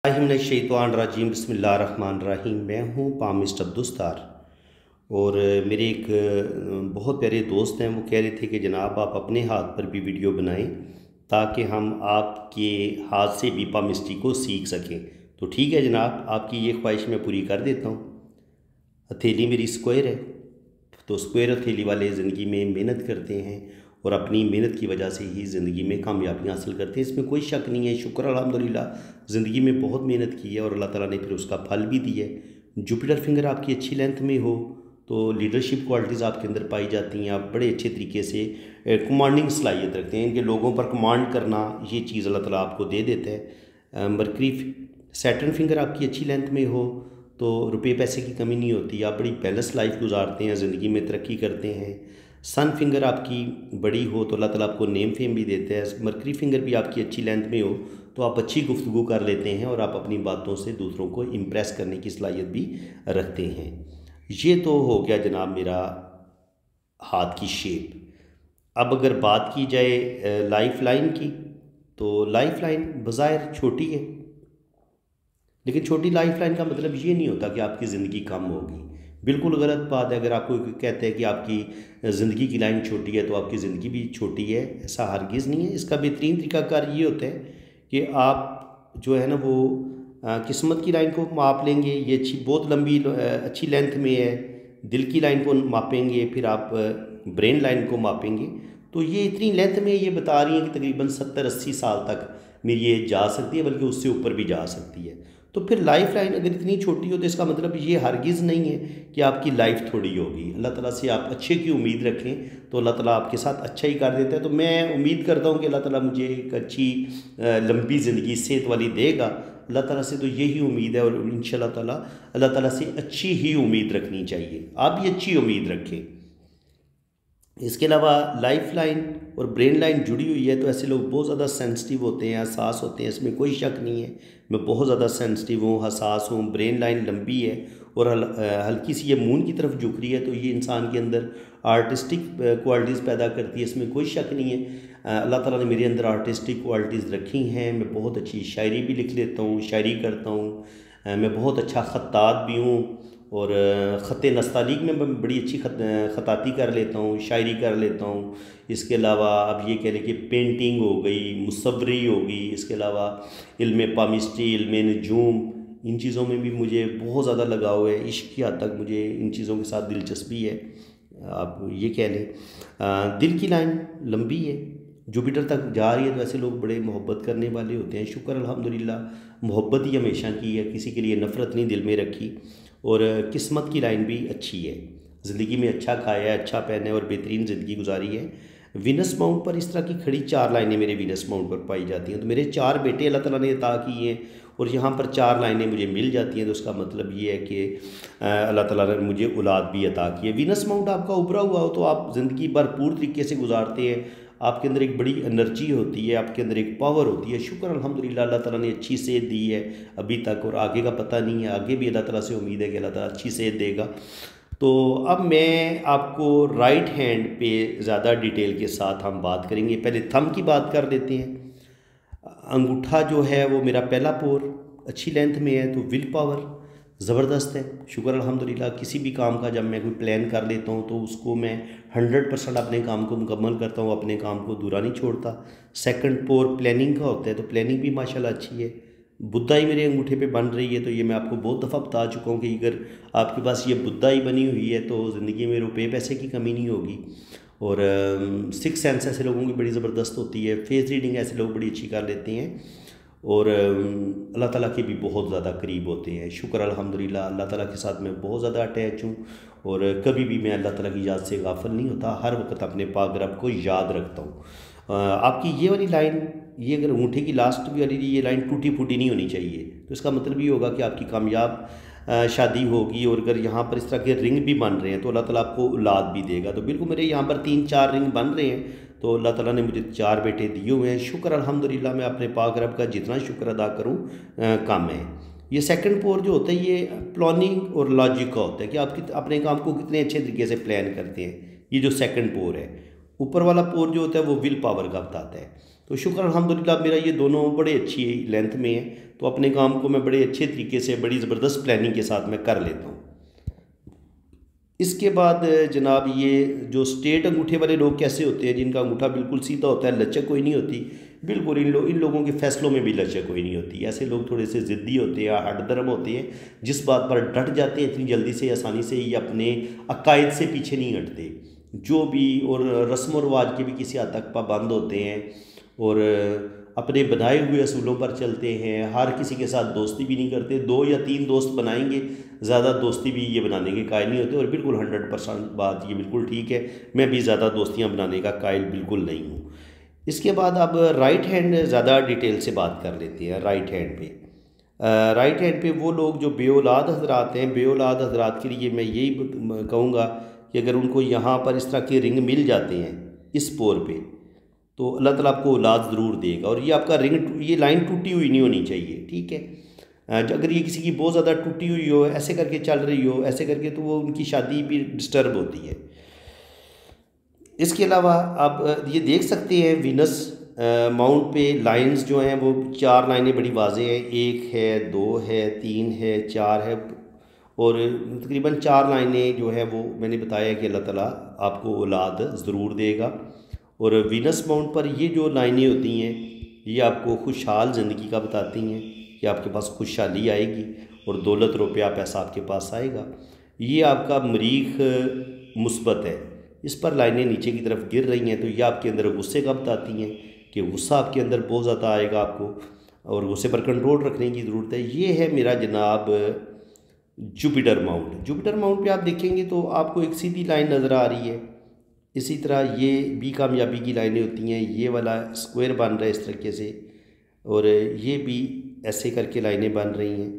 रजीम बिस्मिल्लाहिर्रहमानिर्रहीम। मैं हूँ पामिस्ट अब्दुस्तार और मेरे एक बहुत प्यारे दोस्त हैं। वो कह रहे थे कि जनाब आप अपने हाथ पर भी वीडियो बनाएं ताकि हम आपके हाथ से भी पामिस्ट्री को सीख सकें। तो ठीक है जनाब, आपकी ये ख्वाहिश मैं पूरी कर देता हूँ। हथेली मेरी स्क्वायर है, तो स्क्वायर हथेली वाले ज़िंदगी में मेहनत करते हैं और अपनी मेहनत की वजह से ही ज़िंदगी में कामयाबियाँ हासिल करते हैं, इसमें कोई शक नहीं है। शुक्र अल्हम्दुलिल्लाह ज़िंदगी में बहुत मेहनत की है और अल्लाह ताला ने फिर उसका फल भी दिया है। जुपिटर फिंगर आपकी अच्छी लेंथ में हो तो लीडरशिप क्वालिटीज़ आपके अंदर पाई जाती हैं। आप बड़े अच्छे तरीके से कमांडिंग सलाहियत रखते हैं, इनके लोगों पर कमांड करना ये चीज़ अल्लाह ताला आपको दे देता है। मरकरी सैटर्न फिंगर आपकी अच्छी लेंथ में हो तो रुपये पैसे की कमी नहीं होती, आप बड़ी बैलेंस लाइफ गुजारते हैं, ज़िंदगी में तरक्की करते हैं। सन फिंगर आपकी बड़ी हो तो अल्लाह ताला आपको नेम फेम भी देता है। मरकरी फिंगर भी आपकी अच्छी लेंथ में हो तो आप अच्छी गुफ्तगू कर लेते हैं और आप अपनी बातों से दूसरों को इम्प्रेस करने की सलाहियत भी रखते हैं। ये तो हो गया जनाब मेरा हाथ की शेप। अब अगर बात की जाए लाइफ लाइन की, तो लाइफ लाइन बज़ाहिर छोटी है, लेकिन छोटी लाइफ लाइन का मतलब ये नहीं होता कि आपकी ज़िंदगी कम होगी। बिल्कुल गलत बात है। अगर आपको कहते हैं कि आपकी ज़िंदगी की लाइन छोटी है तो आपकी ज़िंदगी भी छोटी है, ऐसा हरगिज़ नहीं है। इसका बेहतरीन तरीकाकार ये होता है कि आप जो है ना वो किस्मत की लाइन को माप लेंगे, ये अच्छी बहुत लंबी अच्छी लेंथ में है। दिल की लाइन को मापेंगे, फिर आप ब्रेन लाइन को मापेंगे, तो ये इतनी लेंथ में ये बता रही है कि तकरीबन 70-80 साल तक मेरी ये जा सकती है, बल्कि उससे ऊपर भी जा सकती है। तो फिर लाइफ लाइन अगर इतनी छोटी हो तो इसका मतलब ये हरगिज़ नहीं है कि आपकी लाइफ थोड़ी होगी। अल्लाह ताला से आप अच्छे की उम्मीद रखें तो अल्लाह ताला आपके साथ अच्छा ही कर देता है। तो मैं उम्मीद करता हूँ कि अल्लाह ताला मुझे एक अच्छी लंबी ज़िंदगी सेहत वाली देगा। अल्लाह ताला से तो यही उम्मीद है और इंशाअल्लाह ताला अल्लाह ताला से अच्छी ही उम्मीद रखनी चाहिए। आप भी अच्छी उम्मीद रखें। इसके अलावा लाइफ लाइन और ब्रेन लाइन जुड़ी हुई है तो ऐसे लोग बहुत ज़्यादा सेंसिटिव होते हैं, हसास होते हैं, इसमें कोई शक नहीं है। मैं बहुत ज़्यादा सेंसिटिव हूँ, हसास हूँ। ब्रेन लाइन लंबी है और हल्की सी ये मून की तरफ झुक रही है, तो ये इंसान के अंदर आर्टिस्टिक क्वालिटीज़ पैदा करती है, इसमें कोई शक नहीं है। अल्लाह ताला ने मेरे अंदर आर्टिस्टिक क्वालिटीज़ रखी हैं। मैं बहुत अच्छी शायरी भी लिख लेता हूँ, शायरी करता हूँ। मैं बहुत अच्छा ख़त्तात भी हूँ और ख़त नस्तालीक में मैं बड़ी अच्छी ख़ताती कर लेता हूँ, शायरी कर लेता हूँ। इसके अलावा अब ये कह लें कि पेंटिंग हो गई, मुसव्वरी होगी। इसके अलावा इल्म पामिस्ट्री, इल्म नजूम, इन चीज़ों में भी मुझे बहुत ज़्यादा लगाव है। इश्क की हद तक मुझे इन चीज़ों के साथ दिलचस्पी है, आप ये कह लें। दिल की लाइन लंबी है, जुपिटर तक जा रही है, तो ऐसे लोग बड़े मोहब्बत करने वाले होते हैं। शुक्र अल्हम्दुलिल्लाह मोहब्बत ही हमेशा की है, किसी के लिए नफ़रत नहीं दिल में रखी। और किस्मत की लाइन भी अच्छी है, ज़िंदगी में अच्छा खाया है, अच्छा पहना है और बेहतरीन ज़िंदगी गुजारी है। वीनस माउंट पर इस तरह की खड़ी 4 लाइनें मेरे वीनस माउंट पर पाई जाती हैं। तो मेरे 4 बेटे अल्लाह ताला ने अता किए हैं और यहाँ पर 4 लाइनें मुझे मिल जाती हैं, तो उसका मतलब ये है कि अल्लाह ताला ने मुझे औलाद भी अता की है। वीनस माउंट आपका उभरा हुआ हो तो आप ज़िंदगी भरपूर तरीके से गुजारते हैं, आपके अंदर एक बड़ी एनर्जी होती है, आपके अंदर एक पावर होती है। शुक्र अल्हम्दुलिल्लाह अल्लाह ताला ने अच्छी सेहत दी है अभी तक, और आगे का पता नहीं है, आगे भी अल्लाह ताला से उम्मीद है कि अल्लाह ताला अच्छी सेहत देगा। तो अब मैं आपको राइट हैंड पे ज़्यादा डिटेल के साथ हम बात करेंगे। पहले थंब की बात कर लेते हैं। अंगूठा जो है वो मेरा पहला पोर अच्छी लेंथ में है, तो विल पावर ज़बरदस्त है। शुक्र अल्हम्दुलिल्लाह किसी भी काम का जब मैं कोई प्लान कर लेता हूँ तो उसको मैं 100% अपने काम को मुकम्मल करता हूँ, अपने काम को अधूरा नहीं छोड़ता। सेकंड पोर प्लानिंग का होता है, तो प्लानिंग भी माशाल्लाह अच्छी है। बुद्धाई मेरे अंगूठे पे बन रही है, तो ये मैं आपको बहुत दफ़ा बता चुका हूँ कि अगर आपके पास ये बुद्धाई बनी हुई है तो ज़िंदगी में रुपये पैसे की कमी नहीं होगी। और सिक्स सेंस ऐसे लोगों की बड़ी ज़बरदस्त होती है। फेस रीडिंग ऐसे लोग बड़ी अच्छी कर लेते हैं और अल्लाह ताला के भी बहुत ज़्यादा करीब होते हैं। शुक्र अल्हम्दुलिल्लाह अल्लाह ताला के साथ मैं बहुत ज़्यादा अटैच हूँ और कभी भी मैं अल्लाह ताला की याद से गाफिल नहीं होता, हर वक्त अपने पाक रब को याद रखता हूँ। आपकी ये वाली लाइन, ये अगर अंगूठे की लास्ट वाली ये लाइन टूटी फूटी नहीं होनी चाहिए, तो इसका मतलब ये होगा कि आपकी कामयाब शादी होगी। और अगर यहाँ पर इस तरह के रिंग भी बन रहे हैं तो अल्लाह ताला आपको औलाद भी देगा। तो बिल्कुल मेरे यहाँ पर 3-4 रिंग बन रहे हैं, तो अल्लाह ताला ने मुझे 4 बेटे दिए हुए हैं। शुक्र अल्हम्दुलिल्लाह, मैं अपने पाक रब का जितना शुक्र अदा करूँ कम है। ये सेकंड पोर जो होता है ये प्लानिंग और लॉजिक का होता है कि आप अपने काम को कितने अच्छे तरीके से प्लान करते हैं। ये जो सेकंड पोर है, ऊपर वाला पोर जो होता है वो विल पावर का बताता है। तो शुक्र अल्हम्दुलिल्लाह मेरा ये दोनों बड़े अच्छी लेंथ में है, तो अपने काम को मैं बड़े अच्छे तरीके से बड़ी ज़बरदस्त प्लानिंग के साथ मैं कर लेता हूँ। इसके बाद जनाब ये जो स्ट्रेट अंगूठे वाले लोग कैसे होते हैं, जिनका अंगूठा बिल्कुल सीधा होता है, लचक कोई नहीं होती, बिल्कुल इन लोगों के फैसलों में भी लचक कोई नहीं होती। ऐसे लोग थोड़े से ज़िद्दी होते हैं, हटदर्म होते हैं, जिस बात पर डट जाते हैं इतनी जल्दी से आसानी से, ये अपने अकायद से पीछे नहीं हटते जो भी, और रस्म व रवाज के भी किसी हद तक पाबंद होते हैं और अपने बनाए हुए असूलों पर चलते हैं। हर किसी के साथ दोस्ती भी नहीं करते, 2 या 3 दोस्त बनाएंगे, ज़्यादा दोस्ती भी ये बनाने के कायल नहीं होते। और बिल्कुल 100% बात ये बिल्कुल ठीक है, मैं भी ज़्यादा दोस्तियाँ बनाने का कायल बिल्कुल नहीं हूँ। इसके बाद अब राइट हैंड ज़्यादा डिटेल से बात कर लेते हैं। राइट हैंड पे वो लोग जो बेऔलाद हजरात हैं, बेऔलाद हजरात के लिए मैं यही कहूँगा कि अगर उनको यहाँ पर इस तरह के रिंग मिल जाते हैं इस पोर पे, तो अल्लाह ताला आपको औलाद ज़रूर देगा। और ये आपका रिंग, ये लाइन टूटी हुई नहीं होनी चाहिए, ठीक है। अगर ये किसी की बहुत ज़्यादा टूटी हुई हो, ऐसे करके चल रही हो, ऐसे करके, तो वो उनकी शादी भी डिस्टर्ब होती है। इसके अलावा आप ये देख सकते हैं वीनस माउंट पे लाइंस जो हैं वो 4 लाइनें बड़ी वाज़ेह हैं, 1 है, 2 है, 3 है, 4 है, और तकरीबन 4 लाइनें जो है वो मैंने बताया कि अल्लाह ताला आपको औलाद ज़रूर देगा। और वीनस माउंट पर ये जो लाइनें होती हैं ये आपको खुशहाल ज़िंदगी का बताती हैं कि आपके पास खुशहाली आएगी और दौलत रुपया पैसा आपके पास आएगा। ये आपका मरीख मुस्बत है, इस पर लाइनें नीचे की तरफ गिर रही हैं, तो ये आपके अंदर गुस्से का बताती हैं कि गुस्सा आपके अंदर बहुत ज़्यादा आएगा आपको, और गुस्से पर कंट्रोल रखने की ज़रूरत है। ये है मेरा जनाब जुपिटर माउंट। जुपिटर माउंट पे आप देखेंगे तो आपको एक सीधी लाइन नज़र आ रही है। इसी तरह ये भी कामयाबी की लाइनें होती हैं, ये वाला स्क्वायर बन रहा है इस तरीके से, और ये भी ऐसे करके लाइनें बन रही हैं।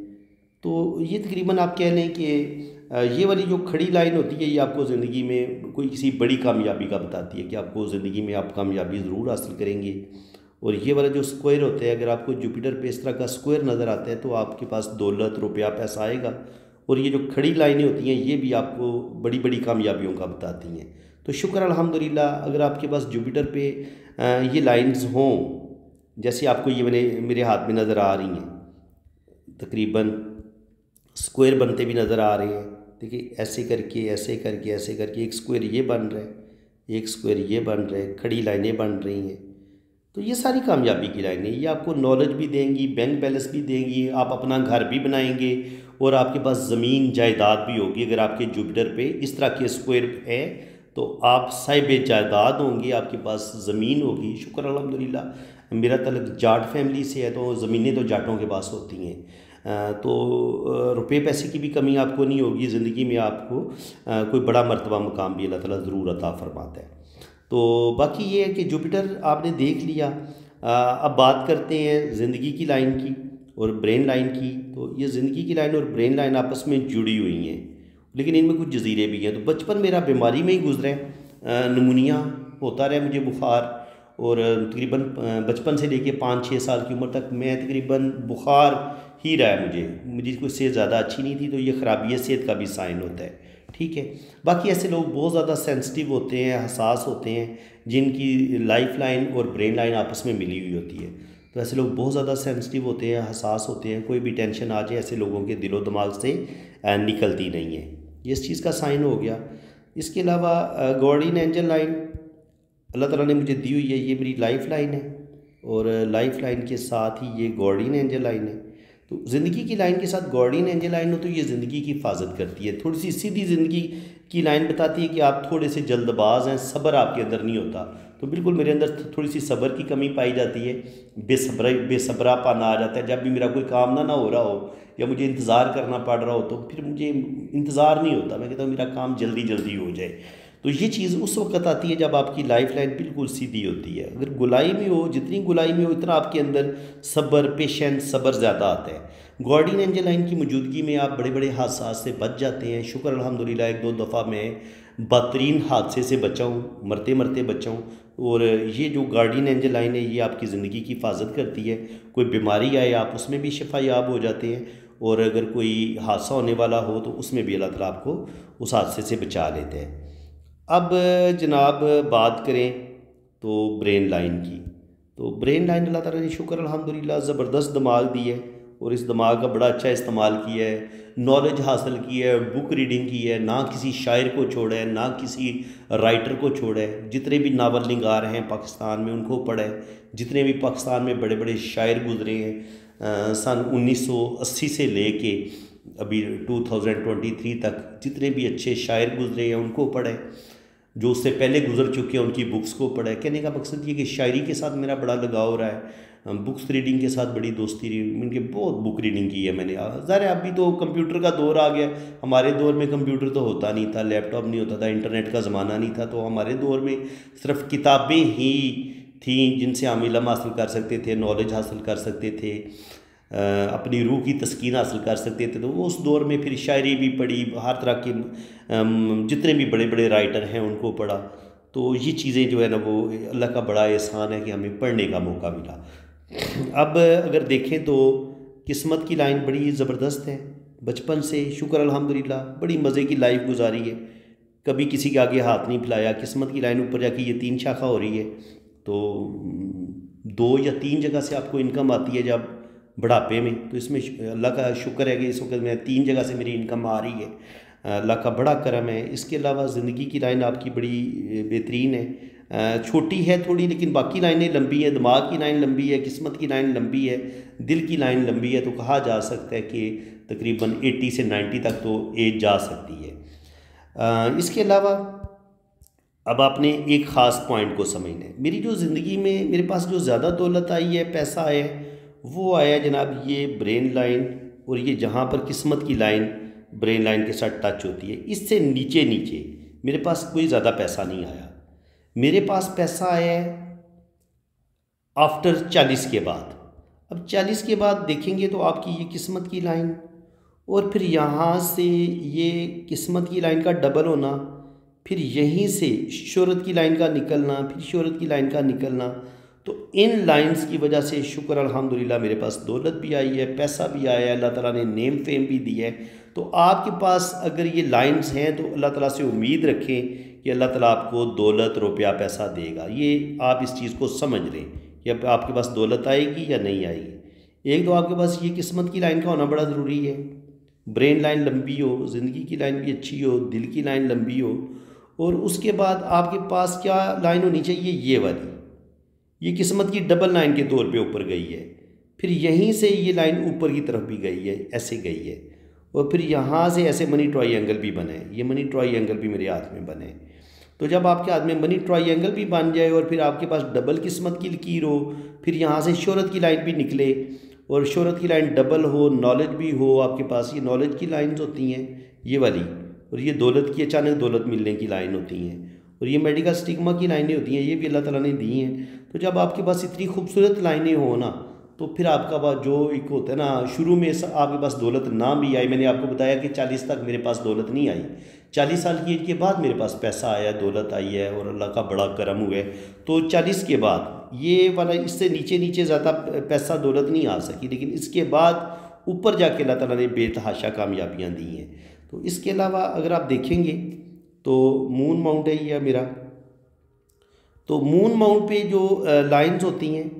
तो ये तकरीबन आप कह लें कि ये वाली जो खड़ी लाइन होती है ये आपको ज़िंदगी में कोई किसी बड़ी कामयाबी का बताती है कि आपको ज़िंदगी में आप कामयाबी ज़रूर हासिल करेंगे। और ये वाला जो स्क्वायर होता है, अगर आपको जुपिटर पे इस तरह का स्क्वायर नज़र आता है तो आपके पास दौलत रुपया पैसा आएगा। और ये जो खड़ी लाइनें होती हैं ये भी आपको बड़ी बड़ी कामयाबियों का बताती हैं। तो शुक्र अल्हम्दुलिल्लाह अगर आपके पास जुपिटर पे ये लाइंस हों, जैसे आपको ये मेरे हाथ में नज़र आ रही हैं, तकरीबन स्क्वायर बनते भी नज़र आ रहे हैं। देखिए ऐसे करके ऐसे करके ऐसे करके एक स्क्वायर ये बन रहा है, एक स्क्वायर ये बन रहा है, खड़ी लाइनें बन रही हैं। तो ये सारी कामयाबी की लाइनें, ये आपको नॉलेज भी देंगी, बैंक बैलेंस भी देंगी, आप अपना घर भी बनाएंगे और आपके पास ज़मीन जायदाद भी होगी। अगर आपके जुपिटर पे इस तरह के स्क्वायर है तो आप साहिब जायदाद होंगे, आपके पास ज़मीन होगी। शुक्र अल्हम्दुलिल्लाह मेरा तल्लुक़ जाट फैमिली से है, तो ज़मीनें तो जाटों के पास होती हैं। तो रुपए पैसे की भी कमी आपको नहीं होगी ज़िंदगी में, आपको कोई बड़ा मर्तबा मुकाम भी अल्लाह ताला ज़रूर अता फरमाता है। तो बाकी ये है कि जुपिटर आपने देख लिया। अब बात करते हैं ज़िंदगी की लाइन की और ब्रेन लाइन की। तो ये ज़िंदगी की लाइन और ब्रेन लाइन आपस में जुड़ी हुई हैं, लेकिन इनमें कुछ जजीरे भी हैं। तो बचपन मेरा बीमारी में ही गुजरा है, नमूनिया होता रहा मुझे, बुखार, और तकरीबन बचपन से लेके 5-6 साल की उम्र तक मैं तकरीबन बुखार ही रहा है। मुझे कोई सेहत ज़्यादा अच्छी नहीं थी, तो ये ख़राबी सेहत का भी साइन होता है, ठीक है। बाकी ऐसे लोग बहुत ज़्यादा सेंसिटिव होते हैं, हसास होते हैं, जिनकी लाइफ लाइन और ब्रेन लाइन आपस में मिली हुई होती है। तो ऐसे लोग बहुत ज़्यादा सेंसिटिव होते हैं, हसास होते हैं, कोई भी टेंशन आ जाए ऐसे लोगों के दिलो दिमाग से निकलती नहीं है। ये इस चीज़ का साइन हो गया। इसके अलावा गार्डियन एंजल लाइन अल्लाह ताला ने मुझे दी हुई है, ये मेरी लाइफ लाइन है, और लाइफ लाइन के साथ ही ये गार्डियन एंजल लाइन है। तो ज़िंदगी की लाइन के साथ गार्डियन एंजल लाइन हो तो ये ज़िंदगी की हिफाजत करती है। थोड़ी सी सीधी ज़िंदगी की लाइन बताती है कि आप थोड़े से जल्दबाज हैं, सब्र आपके अंदर नहीं होता। तो बिल्कुल मेरे अंदर थोड़ी सी सब्र की कमी पाई जाती है, बेसब्रापन आ जाता है। जब भी मेरा कोई काम ना हो रहा हो या मुझे इंतज़ार करना पड़ रहा हो, तो फिर मुझे इंतज़ार नहीं होता, मैं कहता हूँ मेरा काम जल्दी जल्दी हो जाए। तो ये चीज़ उस वक्त आती है जब आपकी लाइफ लाइन बिल्कुल सीधी होती है। अगर गुलाई में हो, जितनी गुलाई में हो उतना आपके अंदर सब्र, पेशेंस, सब्र ज़्यादा आता है। गार्डियन एंजल लाइन की मौजूदगी में आप बड़े बड़े हादसा से बच जाते हैं। शुक्र अल्हम्दुलिल्लाह 1-2 दफ़ा मैं बदतरीन हादसे से बचा हूँ, मरते मरते बचा हूँ। और ये जो गार्डियन एंजल लाइन है ये आपकी ज़िंदगी की हिफाजत करती है। कोई बीमारी आए आप उसमें भी शिफा याब हो जाते हैं, और अगर कोई हादसा होने वाला हो तो उसमें भी अल्लाह ताला आपको उस हादसे से बचा लेते हैं। अब जनाब बात करें तो ब्रेन लाइन की, तो ब्रेन लाइन अल्लाह ताला ने शुक्र अल्हम्दुलिल्लाह ज़बरदस्त दिमाग दी है और इस दिमाग का बड़ा अच्छा इस्तेमाल किया है, नॉलेज हासिल की है, बुक रीडिंग की है, ना किसी शायर को छोड़ा है, ना किसी राइटर को छोड़ा है। जितने भी नावल निगार हैं पाकिस्तान में उनको पढ़ा है, जितने भी पाकिस्तान में बड़े बड़े शायर गुजरे हैं सन 1980 से लेके अभी 2023 तक जितने भी अच्छे शायर गुजरे हैं उनको पढ़ा है, जो उससे पहले गुजर चुके हैं उनकी बुक्स को पढ़ा है। कहने का मकसद ये कि शायरी के साथ मेरा बड़ा लगाव रहा है, बुक्स रीडिंग के साथ बड़ी दोस्ती रही, उनके बहुत बुक रीडिंग की है मैंने। ज़ाहिर है अभी तो कंप्यूटर का दौर आ गया, हमारे दौर में कंप्यूटर तो होता नहीं था, लैपटॉप नहीं होता था, इंटरनेट का ज़माना नहीं था, तो हमारे दौर में सिर्फ किताबें ही थी जिनसे हम इल्म हासिल कर सकते थे, नॉलेज हासिल कर सकते थे, अपनी रूह की तस्कीन हासिल कर सकते थे। तो वो उस दौर में फिर शायरी भी पढ़ी, हर तरह के जितने भी बड़े बड़े राइटर हैं उनको पढ़ा। तो ये चीज़ें जो है ना वो अल्लाह का बड़ा एहसान है कि हमें पढ़ने का मौका मिला। अब अगर देखें तो किस्मत की लाइन बड़ी ज़बरदस्त है, बचपन से शुक्र अल्हम्दुलिल्लाह बड़ी मज़े की लाइफ गुजारी है, कभी किसी के आगे हाथ नहीं फैलाया। किस्मत की लाइन ऊपर जाके ये 3 शाखा हो रही है, तो 2 या 3 जगह से आपको इनकम आती है जब बुढ़ापे में, तो इसमें अल्लाह का शुक्र है कि इस वक्त मैं 3 जगह से मेरी इनकम आ रही है, अल्लाह का बड़ा करम है। इसके अलावा ज़िंदगी की लाइन आपकी बड़ी बेहतरीन है, छोटी है थोड़ी लेकिन बाकी लाइनें लंबी हैं, दिमाग की लाइन लंबी है, किस्मत की लाइन लंबी है, दिल की लाइन लंबी है। तो कहा जा सकता है कि तकरीबन 80 से 90 तक तो एज जा सकती है। इसके अलावा अब आपने एक ख़ास पॉइंट को समझना है। मेरी जो ज़िंदगी में मेरे पास जो ज़्यादा दौलत आई है, पैसा आया है, वो आया जनाब ये ब्रेन लाइन, और ये जहाँ पर किस्मत की लाइन ब्रेन लाइन के साथ टच होती है, इससे नीचे नीचे मेरे पास कोई ज़्यादा पैसा नहीं आया। मेरे पास पैसा आया है आफ्टर 40 के बाद। अब 40 के बाद देखेंगे तो आपकी ये किस्मत की लाइन, और फिर यहाँ से ये किस्मत की लाइन का डबल होना, फिर यहीं से शोहरत की लाइन का निकलना, फिर शोहरत की लाइन का निकलना। तो इन लाइंस की वजह से शुक्र अल्हम्दुलिल्लाह मेरे पास दौलत भी आई है, पैसा भी आया है, अल्लाह ताला ने नेम फेम भी दिया है। तो आपके पास अगर ये लाइंस हैं तो अल्लाह ताला से उम्मीद रखें कि अल्लाह ताला आपको दौलत रुपया पैसा देगा। ये आप इस चीज़ को समझ लें कि अब आपके पास दौलत आएगी या नहीं आएगी। एक तो आपके पास ये किस्मत की लाइन का होना बड़ा ज़रूरी है, ब्रेन लाइन लंबी हो, ज़िंदगी की लाइन भी अच्छी हो, दिल की लाइन लंबी हो, और उसके बाद आपके पास क्या लाइन होनी चाहिए, ये वाली, ये किस्मत की डबल लाइन के तौर पे ऊपर गई है। फिर यहीं से ये लाइन ऊपर की तरफ भी गई है, ऐसे गई है, और फिर यहाँ से ऐसे मनी ट्रायंगल भी बने, ये मनी ट्रायंगल भी मेरे हाथ में बने। तो जब आपके हाथ में मनी ट्रायंगल भी बन जाए और फिर आपके पास डबल किस्मत की लकीर हो, फिर यहाँ से शोहरत की लाइन भी निकले और शोहरत की लाइन डबल हो, नॉलेज भी हो आपके पास, ये नॉलेज की लाइन्स होती हैं ये वाली, और ये दौलत की अचानक दौलत मिलने की लाइन होती हैं, और ये मेडिकल स्टिग्मा की लाइनें होती हैं, ये भी अल्लाह ताला ने दी हैं। तो जब आपके पास इतनी खूबसूरत लाइनें हो ना, तो फिर आपका पास जो एक होता है ना, शुरू में आपके पास दौलत ना भी आई, मैंने आपको बताया कि 40 तक मेरे पास दौलत नहीं आई, 40 साल की एज के बाद मेरे पास पैसा आया, दौलत आई है और अल्लाह का बड़ा करम हुआ है। तो 40 के बाद ये वाला, इससे नीचे नीचे ज़्यादा पैसा दौलत नहीं आ सकी, लेकिन इसके बाद ऊपर जाके अल्लाह ताला ने बेतहाशा कामयाबियाँ दी हैं। तो इसके अलावा अगर आप देखेंगे तो मून माउंट है ये मेरा, तो मून माउंट पे जो लाइंस होती हैं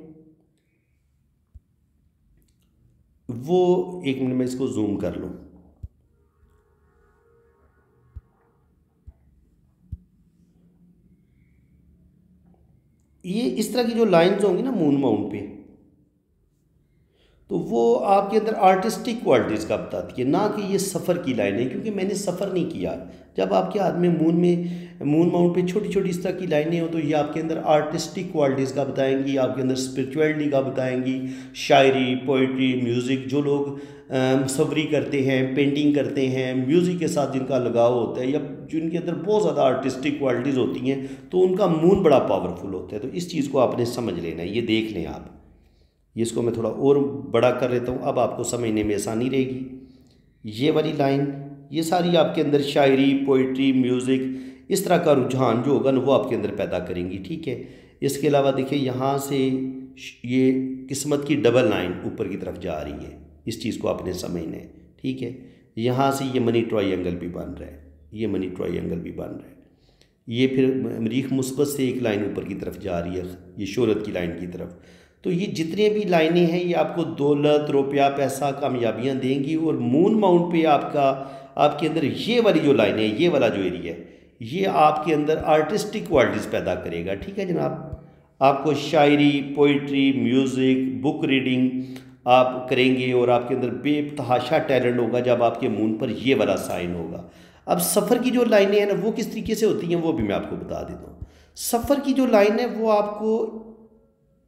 वो, एक मिनट में इसको जूम कर लूँ, ये इस तरह की जो लाइंस होंगी ना मून माउंट पे, तो वो आपके अंदर आर्टिस्टिक क्वालिटीज़ का बताती है, ना कि ये सफ़र की लाइन है, क्योंकि मैंने सफ़र नहीं किया। जब आपके हाथ में मून माउंट पे छोटी छोटी इस तरह की लाइनें हो, तो ये आपके अंदर आर्टिस्टिक क्वालिटीज़ का बताएंगी, आपके अंदर स्पिरिचुअलिटी का बताएंगी, शायरी, पोइट्री, म्यूज़िक, जो लोग मुसव्वरी करते हैं, पेंटिंग करते हैं, म्यूज़िक के साथ जिनका लगाव होता है, या जिनके अंदर बहुत ज़्यादा आर्टिस्टिक क्वालिटीज़ होती हैं, तो उनका मून बड़ा पावरफुल होता है। तो इस चीज़ को आपने समझ लेना है, ये देख लें आप। ये इसको मैं थोड़ा और बड़ा कर लेता हूँ, अब आपको समझने में आसानी रहेगी। ये वाली लाइन, ये सारी आपके अंदर शायरी, पोइट्री, म्यूज़िक, इस तरह का रुझान जो होगा ना वो आपके अंदर पैदा करेंगी, ठीक है। इसके अलावा देखिए यहाँ से ये किस्मत की डबल लाइन ऊपर की तरफ जा रही है, इस चीज़ को आपने समझना है, ठीक है। यहाँ से ये मनी ट्रायंगल भी बन रहा है, ये मनी ट्रायंगल भी बन रहा है। ये फिर मरीख मुस्बत से एक लाइन ऊपर की तरफ जा रही है, ये शोहरत की लाइन की तरफ। तो ये जितने भी लाइनें हैं ये आपको दौलत, रुपया, पैसा, कामयाबियाँ देंगी। और मून माउंट पे आपके अंदर ये वाली जो लाइनें हैं, ये वाला जो एरिया है, ये आपके अंदर आर्टिस्टिक क्वालिटीज़ पैदा करेगा। ठीक है जनाब, आपको शायरी, पोइट्री, म्यूज़िक, बुक रीडिंग आप करेंगे और आपके अंदर बेतहाशा टैलेंट होगा जब आपके मून पर ये वाला साइन होगा। अब सफ़र की जो लाइनें हैं ना वो किस तरीके से होती हैं वो भी मैं आपको बता देता हूँ। सफ़र की जो लाइन है वो आपको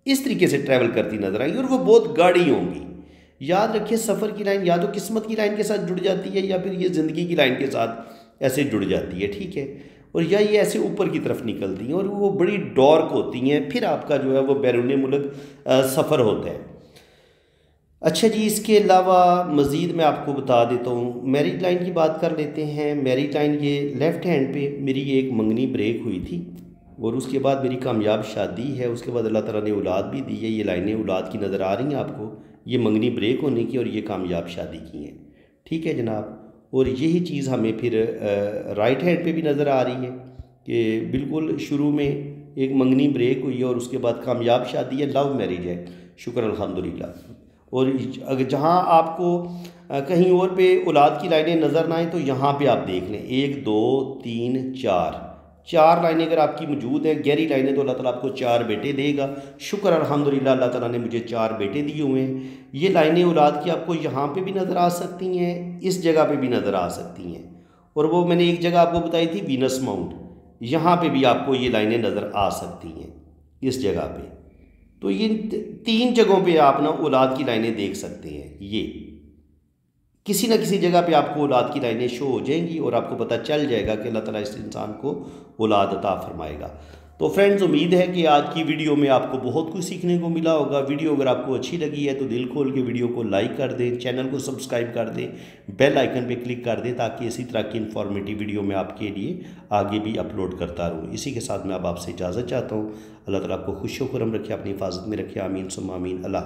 इस तरीके से ट्रैवल करती नज़र आएंगी और वो बहुत गाढ़ी होंगी। याद रखिए, सफ़र की लाइन या तो किस्मत की लाइन के साथ जुड़ जाती है या फिर ये ज़िंदगी की लाइन के साथ ऐसे जुड़ जाती है। ठीक है, और या ये ऐसे ऊपर की तरफ निकलती हैं और वो बड़ी डार्क होती हैं। फिर आपका जो है वो बैरून मुल्क सफ़र होता है। अच्छा जी, इसके अलावा मज़ीद मैं आपको बता देता हूँ, मैरिज लाइन की बात कर लेते हैं। मैरिज लाइन ये लेफ़्ट हैंड पे मेरी एक मंगनी ब्रेक हुई थी और उसके बाद मेरी कामयाब शादी है। उसके बाद अल्लाह ताला ने औलाद भी दी है। ये लाइनें औलाद की नज़र आ रही हैं आपको, ये मंगनी ब्रेक होने की और ये कामयाब शादी की हैं। ठीक है जनाब, और यही चीज़ हमें फिर राइट हैंड पे भी नज़र आ रही है कि बिल्कुल शुरू में एक मंगनी ब्रेक हुई है और उसके बाद कामयाब शादी है, लव मैरिज है, शुक्र अल्हम्दुलिल्लाह। और अगर जहाँ आपको कहीं और पे औलाद की लाइनें नज़र ना आए तो यहाँ पे आप देख लें, 1 2 3 4 लाइनें अगर आपकी मौजूद हैं, गहरी लाइनें, तो अल्लाह ताला आपको 4 बेटे देगा। शुक्र अल्हम्दुलिल्लाह, अल्लाह ताला ने मुझे 4 बेटे दिए हुए हैं। ये लाइनें औलाद की आपको यहाँ पे भी नज़र आ सकती हैं, इस जगह पे भी नज़र आ सकती हैं। और वो मैंने एक जगह आपको बताई थी वीनस माउंट, यहाँ पे भी आपको ये लाइनें नज़र आ सकती हैं इस जगह पे। तो ये 3 जगहों पे आप ना औलाद की लाइनें देख सकते हैं। ये किसी न किसी जगह पे आपको औलाद की लाइनें शो हो जाएंगी और आपको पता चल जाएगा कि अल्लाह ताला इस इंसान को औलाद अता फरमाएगा। तो फ्रेंड्स, उम्मीद है कि आज की वीडियो में आपको बहुत कुछ सीखने को मिला होगा। वीडियो अगर आपको अच्छी लगी है तो दिल खोल के वीडियो को लाइक कर दें, चैनल को सब्सक्राइब कर दें, बेल आइकन पे क्लिक कर दें ताकि इसी तरह की इन्फॉर्मेटिव वीडियो मैं आपके लिए आगे भी अपलोड करता रहूँ। इसी के साथ मैं अब आपसे इजाज़त चाहता हूँ। अल्लाह ताला आपको खुश खुरम रखे, अपनी हिफाजत में रखे। आमीन सुम्मा आमीन। अल्लाह।